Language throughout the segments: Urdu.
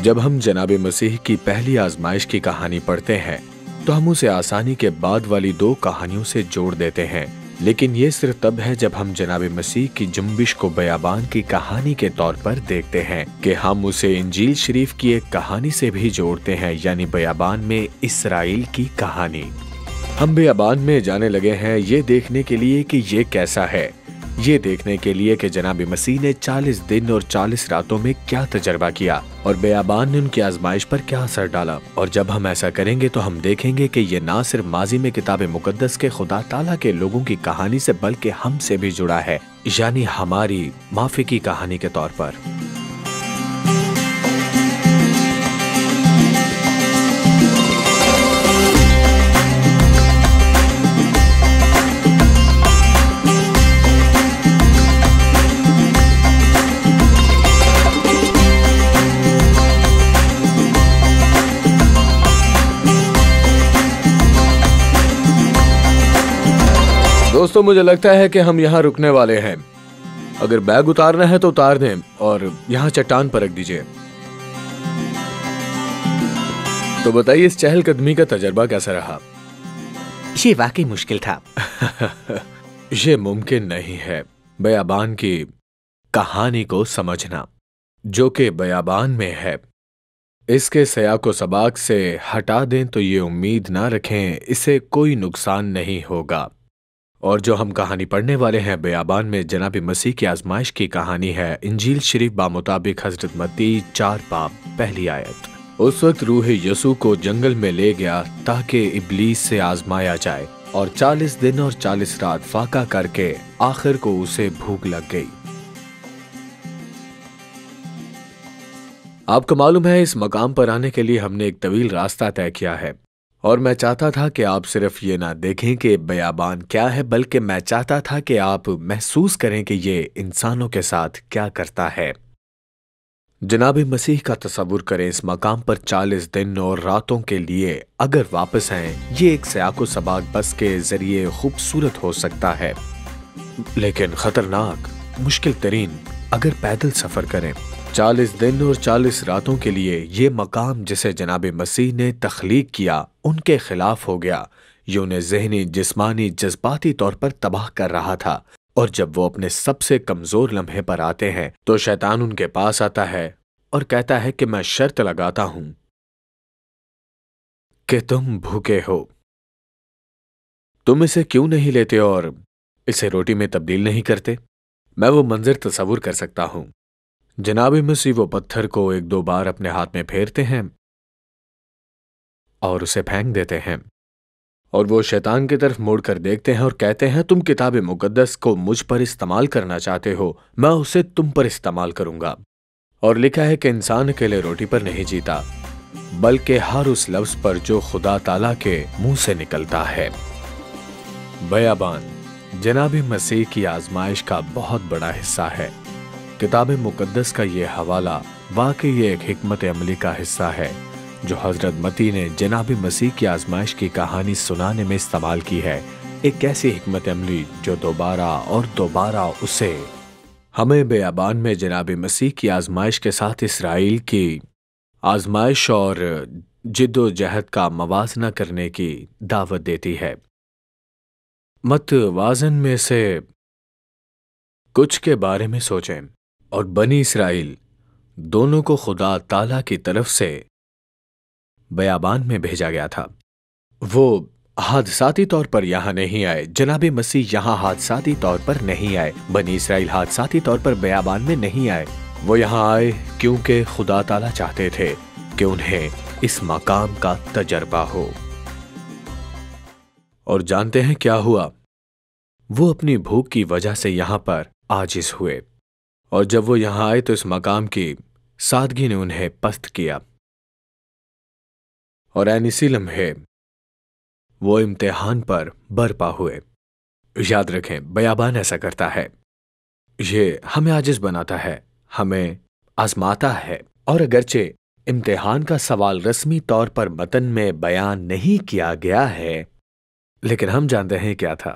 جب ہم جناب مسیح کی پہلی آزمائش کی کہانی پڑھتے ہیں تو ہم اسے آسانی کے بعد والی دو کہانیوں سے جوڑ دیتے ہیں، لیکن یہ صرف تب ہے جب ہم جناب مسیح کی جنبش کو بیابان کی کہانی کے طور پر دیکھتے ہیں کہ ہم اسے انجیل شریف کی ایک کہانی سے بھی جوڑتے ہیں، یعنی بیابان میں اسرائیل کی کہانی۔ ہم بیابان میں جانے لگے ہیں یہ دیکھنے کے لیے کہ یہ کیسا ہے، یہ دیکھنے کے لیے کہ جناب مسیح نے 40 دن اور 40 راتوں میں کیا تجربہ کیا اور بیابان نے ان کی آزمائش پر کیا اثر ڈالا۔ اور جب ہم ایسا کریں گے تو ہم دیکھیں گے کہ یہ نہ صرف ماضی میں کتاب مقدس کے خدا تعالیٰ کے لوگوں کی کہانی سے بلکہ ہم سے بھی جڑا ہے، یعنی ہماری معافی کی کہانی کے طور پر۔ دوستو، مجھے لگتا ہے کہ ہم یہاں رکنے والے ہیں۔ اگر بیگ اتارنا ہے تو اتار دیں اور یہاں چٹان پر رکھ دیجئے۔ تو بتائیے اس چہل قدمی کا تجربہ کیسا رہا؟ یہ واقعی مشکل تھا۔ یہ ممکن نہیں ہے بیابان کی کہانی کو سمجھنا جو کہ بیابان میں ہے۔ اس کے سیاق و سباق سے ہٹا دیں تو یہ امید نہ رکھیں اسے کوئی نقصان نہیں ہوگا۔ اور جو ہم کہانی پڑھنے والے ہیں بیابان میں جناب مسیح کی آزمائش کی کہانی ہے، انجیل شریف بامطابق حضرت متی 4 باب پہلی آیت۔ اس وقت روح یسوع کو جنگل میں لے گیا تاکہ ابلیس سے آزمایا جائے، اور 40 دن اور 40 رات فاقہ کر کے آخر کو اسے بھوک لگ گئی۔ آپ کو معلوم ہے اس مقام پر آنے کے لیے ہم نے ایک طویل راستہ طے کیا ہے، اور میں چاہتا تھا کہ آپ صرف یہ نہ دیکھیں کہ بیابان کیا ہے، بلکہ میں چاہتا تھا کہ آپ محسوس کریں کہ یہ انسانوں کے ساتھ کیا کرتا ہے۔ جناب مسیح کا تصور کریں، اس مقام پر 40 دن اور راتوں کے لیے اگر واپس آئیں، یہ ایک سیاق و سباق بس کے ذریعے خوبصورت ہو سکتا ہے، لیکن خطرناک، مشکل ترین اگر پیدل سفر کریں۔ 40 دن اور 40 راتوں کے لیے یہ مقام جسے جناب مسیح نے تخلیق کیا ان کے خلاف ہو گیا، یہ انہیں ذہنی، جسمانی، جذباتی طور پر تباہ کر رہا تھا۔ اور جب وہ اپنے سب سے کمزور لمحے پر آتے ہیں تو شیطان ان کے پاس آتا ہے اور کہتا ہے کہ میں شرط لگاتا ہوں کہ تم بھوکے ہو، تم اسے کیوں نہیں لیتے اور اسے روٹی میں تبدیل نہیں کرتے؟ میں وہ منظر تصور کر سکتا ہوں۔ جناب مسیح وہ پتھر کو 1-2 بار اپنے ہاتھ میں پھیرتے ہیں اور اسے پھینک دیتے ہیں، اور وہ شیطان کی طرف موڑ کر دیکھتے ہیں اور کہتے ہیں تم کتاب مقدس کو مجھ پر استعمال کرنا چاہتے ہو، میں اسے تم پر استعمال کروں گا۔ اور لکھا ہے کہ انسان اکیلے روٹی پر نہیں جیتا بلکہ ہر اس لفظ پر جو خدا تعالیٰ کے منہ سے نکلتا ہے۔ بیابان جناب مسیح کی آزمائش کا بہت بڑا حصہ ہے۔ کتاب مقدس کا یہ حوالہ واقعی ایک حکمت عملی کا حصہ ہے جو حضرت متی نے جناب مسیح کی آزمائش کی کہانی سنانے میں استعمال کی ہے، ایک ایسی حکمت عملی جو دوبارہ اور دوبارہ اسے ہمیں بیابان میں جناب مسیح کی آزمائش کے ساتھ اسرائیل کی آزمائش اور جد و جہد کا موازنہ کرنے کی دعوت دیتی ہے۔ متوازن میں سے کچھ کے بارے میں سوچیں۔ اور بنی اسرائیل دونوں کو خدا تعالیٰ کی طرف سے بیابان میں بھیجا گیا تھا۔ وہ حادثاتی طور پر یہاں نہیں آئے، جناب مسیح یہاں حادثاتی طور پر نہیں آئے، بنی اسرائیل حادثاتی طور پر بیابان میں نہیں آئے، وہ یہاں آئے کیونکہ خدا تعالیٰ چاہتے تھے کہ انہیں اس مقام کا تجربہ ہو۔ اور جانتے ہیں کیا ہوا؟ وہ اپنی بھوک کی وجہ سے یہاں پر عاجز ہوئے، اور جب وہ یہاں آئے تو اس مقام کی سادگی نے انہیں پست کیا، اور عین اسی لمحے وہ امتحان پر برپا ہوئے۔ یاد رکھیں بیابان ایسا کرتا ہے، یہ ہمیں عاجز بناتا ہے، ہمیں آزماتا ہے، اور اگرچہ امتحان کا سوال رسمی طور پر متن میں بیان نہیں کیا گیا ہے، لیکن ہم جانتے ہیں کیا تھا۔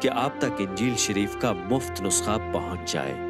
کہ آپ تک انجیل شریف کا مفت نسخہ پہنچ جائے۔